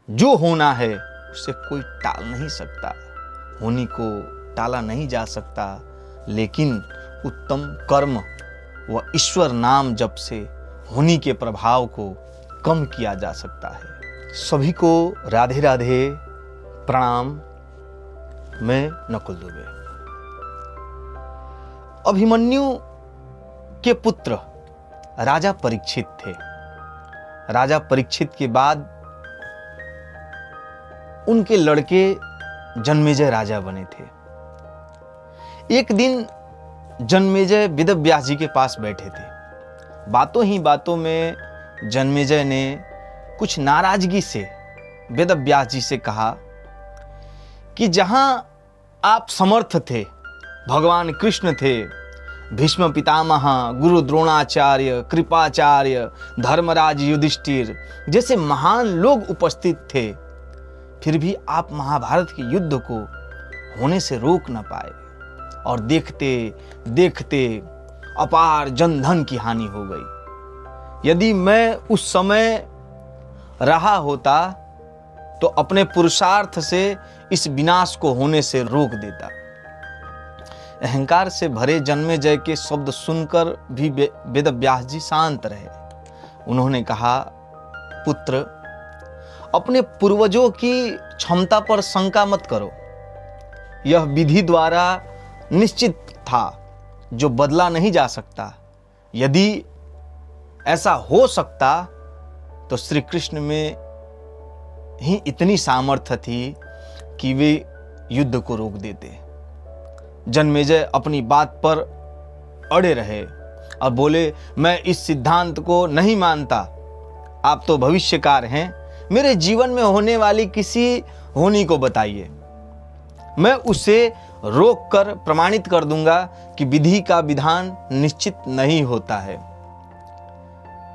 जो होना है उसे कोई टाल नहीं सकता, होनी को टाला नहीं जा सकता, लेकिन उत्तम कर्म व ईश्वर नाम जप से होनी के प्रभाव को कम किया जा सकता है। सभी को राधे राधे, प्रणाम। मैं नकुल दुबे। अभिमन्यु के पुत्र राजा परीक्षित थे। राजा परीक्षित के बाद उनके लड़के जन्मेजय राजा बने थे। एक दिन जन्मेजय वेदव्यास जी के पास बैठे थे। बातों ही बातों में जन्मेजय ने कुछ नाराजगी से वेदव्यास जी से कहा कि जहां आप समर्थ थे, भगवान कृष्ण थे, भीष्म पितामह, गुरु द्रोणाचार्य, कृपाचार्य, धर्मराज युधिष्ठिर जैसे महान लोग उपस्थित थे, फिर भी आप महाभारत के युद्ध को होने से रोक न पाए और देखते देखते अपार जनधन की हानि हो गई। यदि मैं उस समय रहा होता तो अपने पुरुषार्थ से इस विनाश को होने से रोक देता। अहंकार से भरे जन्मेजय के शब्द सुनकर भी वेदव्यास जी शांत रहे। उन्होंने कहा, पुत्र, अपने पूर्वजों की क्षमता पर शंका मत करो। यह विधि द्वारा निश्चित था जो बदला नहीं जा सकता। यदि ऐसा हो सकता तो श्री कृष्ण में ही इतनी सामर्थ्य थी कि वे युद्ध को रोक देते। जन्मेजय अपनी बात पर अड़े रहे और बोले, मैं इस सिद्धांत को नहीं मानता। आप तो भविष्यकार हैं, मेरे जीवन में होने वाली किसी होनी को बताइए, मैं उसे रोक कर प्रमाणित कर दूंगा कि विधि का विधान निश्चित नहीं होता है।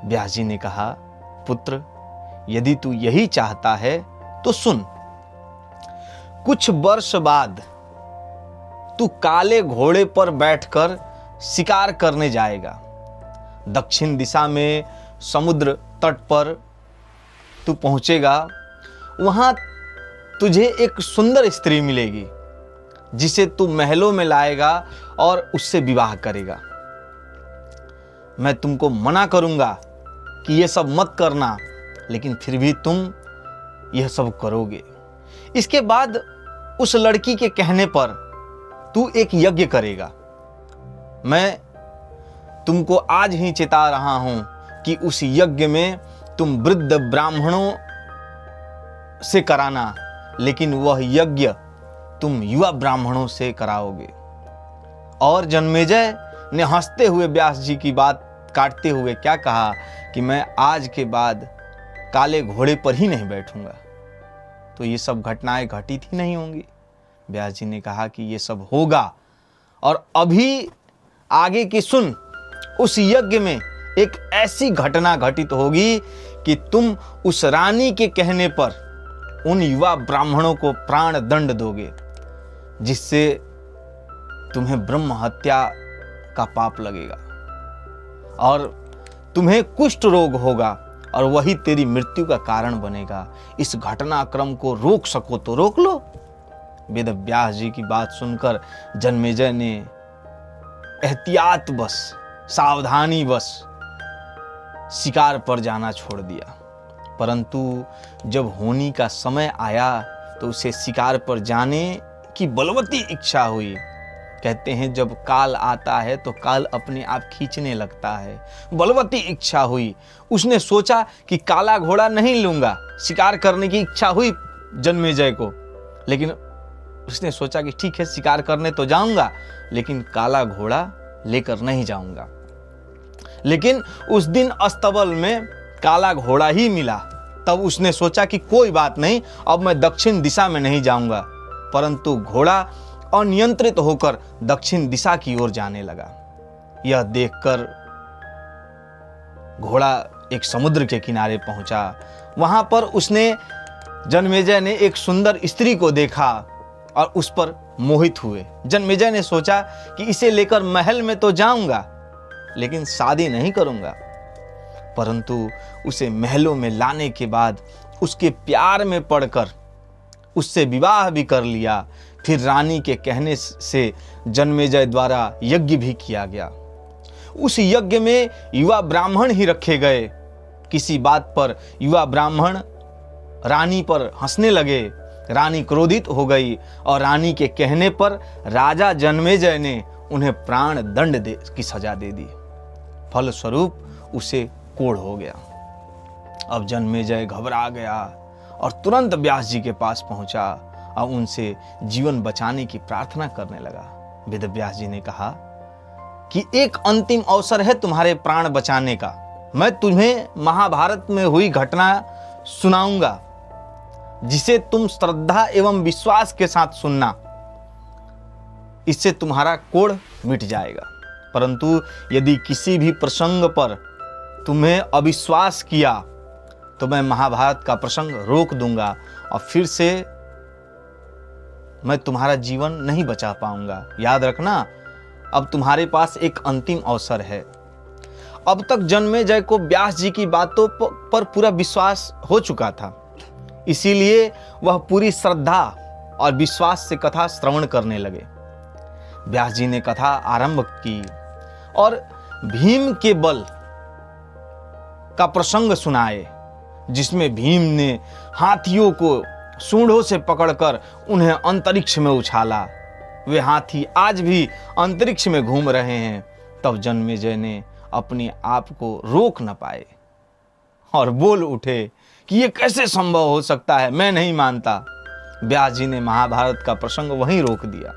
व्यास जी ने कहा, पुत्र, यदि तू यही चाहता है तो सुन। कुछ वर्ष बाद तू काले घोड़े पर बैठकर शिकार करने जाएगा। दक्षिण दिशा में समुद्र तट पर तू पहुंचेगा। वहां तुझे एक सुंदर स्त्री मिलेगी जिसे तू महलों में लाएगा और उससे विवाह करेगा। मैं तुमको मना करूंगा कि यह सब मत करना, लेकिन फिर भी तुम यह सब करोगे। इसके बाद उस लड़की के कहने पर तू एक यज्ञ करेगा। मैं तुमको आज ही चेता रहा हूं कि उस यज्ञ में तुम वृद्ध ब्राह्मणों से कराना, लेकिन वह यज्ञ तुम युवा ब्राह्मणों से कराओगे। और जन्मेजय ने हंसते हुए व्यास जी की बात काटते हुए क्या कहा कि मैं आज के बाद काले घोड़े पर ही नहीं बैठूंगा। तो ये सब घटनाएं घटित ही नहीं होंगी। व्यास जी ने कहा कि ये सब होगा, और अभी आगे की सुन। उस यज्ञ में एक ऐसी घटना घटित होगी कि तुम उस रानी के कहने पर उन युवा ब्राह्मणों को प्राण दंड दोगे, जिससे तुम्हें ब्रह्म हत्या का पाप लगेगा और तुम्हें कुष्ठ रोग होगा और वही तेरी मृत्यु का कारण बनेगा। इस घटनाक्रम को रोक सको तो रोक लो। वेदव्यास जी की बात सुनकर जन्मेजय ने एहतियात बस, सावधानी बस शिकार पर जाना छोड़ दिया। परंतु जब होनी का समय आया तो उसे शिकार पर जाने की बलवती इच्छा हुई। कहते हैं जब काल आता है तो काल अपने आप खींचने लगता है। बलवती इच्छा हुई। उसने सोचा कि काला घोड़ा नहीं लूंगा। शिकार करने की इच्छा हुई जन्मेजय को, लेकिन उसने सोचा कि ठीक है, शिकार करने तो जाऊंगा, लेकिन काला घोड़ा लेकर नहीं जाऊंगा। लेकिन उस दिन अस्तबल में काला घोड़ा ही मिला। तब उसने सोचा कि कोई बात नहीं, अब मैं दक्षिण दिशा में नहीं जाऊंगा। परंतु घोड़ा अनियंत्रित होकर दक्षिण दिशा की ओर जाने लगा। यह देखकर घोड़ा एक समुद्र के किनारे पहुंचा। वहां पर जन्मेजय ने एक सुंदर स्त्री को देखा और उस पर मोहित हुए। जन्मेजय ने सोचा कि इसे लेकर महल में तो जाऊंगा, लेकिन शादी नहीं करूंगा। परंतु उसे महलों में लाने के बाद उसके प्यार में पड़कर उससे विवाह भी कर लिया। फिर रानी के कहने से जन्मेजय द्वारा यज्ञ भी किया गया। उस यज्ञ में युवा ब्राह्मण ही रखे गए। किसी बात पर युवा ब्राह्मण रानी पर हंसने लगे। रानी क्रोधित हो गई और रानी के कहने पर राजा जन्मेजय ने उन्हें प्राण दंड की सजा दे दी। फलस्वरूप उसे कोढ़ हो गया। अब जन्मेजय घबरा गया और तुरंत व्यास जी के पास पहुंचा और उनसे जीवन बचाने की प्रार्थना करने लगा। वेद व्यास जी ने कहा कि एक अंतिम अवसर है तुम्हारे प्राण बचाने का। मैं तुम्हें महाभारत में हुई घटना सुनाऊंगा, जिसे तुम श्रद्धा एवं विश्वास के साथ सुनना। इससे तुम्हारा कोढ़ मिट जाएगा। परंतु यदि किसी भी प्रसंग पर तुम्हें अविश्वास किया तो मैं महाभारत का प्रसंग रोक दूंगा और फिर से मैं तुम्हारा जीवन नहीं बचा पाऊंगा। याद रखना, अब तुम्हारे पास एक अंतिम अवसर है। अब तक जन्मेजय को व्यास जी की बातों पर पूरा विश्वास हो चुका था, इसीलिए वह पूरी श्रद्धा और विश्वास से कथा श्रवण करने लगे। व्यास जी ने कथा आरंभ की और भीम के बल का प्रसंग सुनाए, जिसमें भीम ने हाथियों को सूंडों से पकड़कर उन्हें अंतरिक्ष में उछाला। वे हाथी आज भी अंतरिक्ष में घूम रहे हैं। तब जन्मेजय ने अपने आप को रोक न पाए और बोल उठे कि यह कैसे संभव हो सकता है, मैं नहीं मानता। व्यास जी ने महाभारत का प्रसंग वहीं रोक दिया,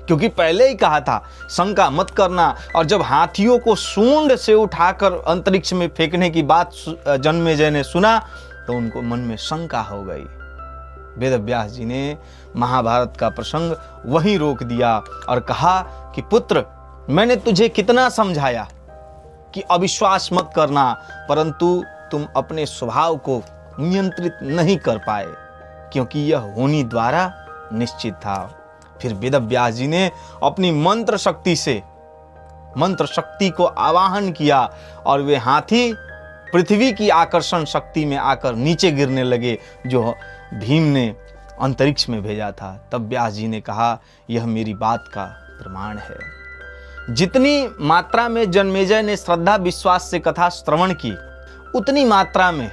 क्योंकि पहले ही कहा था शंका मत करना। और जब हाथियों को सूंड से उठाकर अंतरिक्ष में फेंकने की बात जन्मेजय ने सुना तो उनको मन में शंका हो गई। वेद व्यास जी ने महाभारत का प्रसंग वहीं रोक दिया और कहा कि पुत्र, मैंने तुझे कितना समझाया कि अविश्वास मत करना, परंतु तुम अपने स्वभाव को नियंत्रित नहीं कर पाए, क्योंकि यह होनी द्वारा निश्चित था। फिर वेद व्यास जी ने अपनी मंत्र शक्ति को आवाहन किया और वे हाथी पृथ्वी की आकर्षण शक्ति में आकर नीचे गिरने लगे, जो भीम ने अंतरिक्ष में भेजा था। तब व्यास जी ने कहा, यह मेरी बात का प्रमाण है। जितनी मात्रा में जन्मेजय ने श्रद्धा विश्वास से कथा श्रवण की, उतनी मात्रा में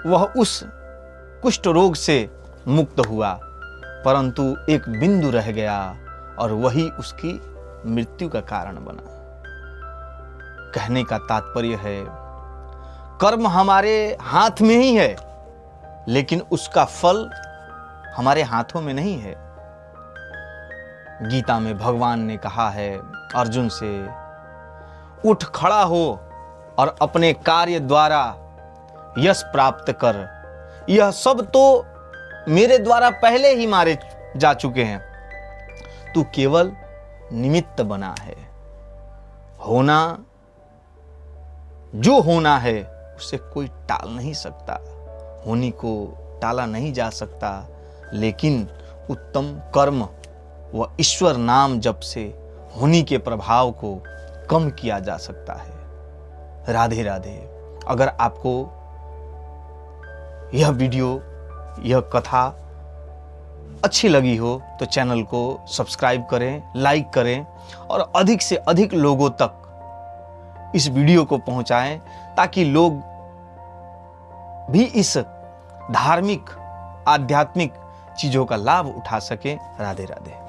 वह उस कुष्ठ रोग से मुक्त हुआ, परंतु एक बिंदु रह गया और वही उसकी मृत्यु का कारण बना। कहने का तात्पर्य है, कर्म हमारे हाथ में ही है, लेकिन उसका फल हमारे हाथों में नहीं है। गीता में भगवान ने कहा है अर्जुन से, उठ खड़ा हो और अपने कार्य द्वारा यश प्राप्त कर। यह सब तो मेरे द्वारा पहले ही मारे जा चुके हैं, तू केवल निमित्त बना है। होना जो होना है उसे कोई टाल नहीं सकता, होनी को टाला नहीं जा सकता, लेकिन उत्तम कर्म व ईश्वर नाम जप से होनी के प्रभाव को कम किया जा सकता है। राधे राधे। अगर आपको यह वीडियो, यह कथा अच्छी लगी हो तो चैनल को सब्सक्राइब करें, लाइक करें और अधिक से अधिक लोगों तक इस वीडियो को पहुंचाएं, ताकि लोग भी इस धार्मिक आध्यात्मिक चीजों का लाभ उठा सकें। राधे राधे।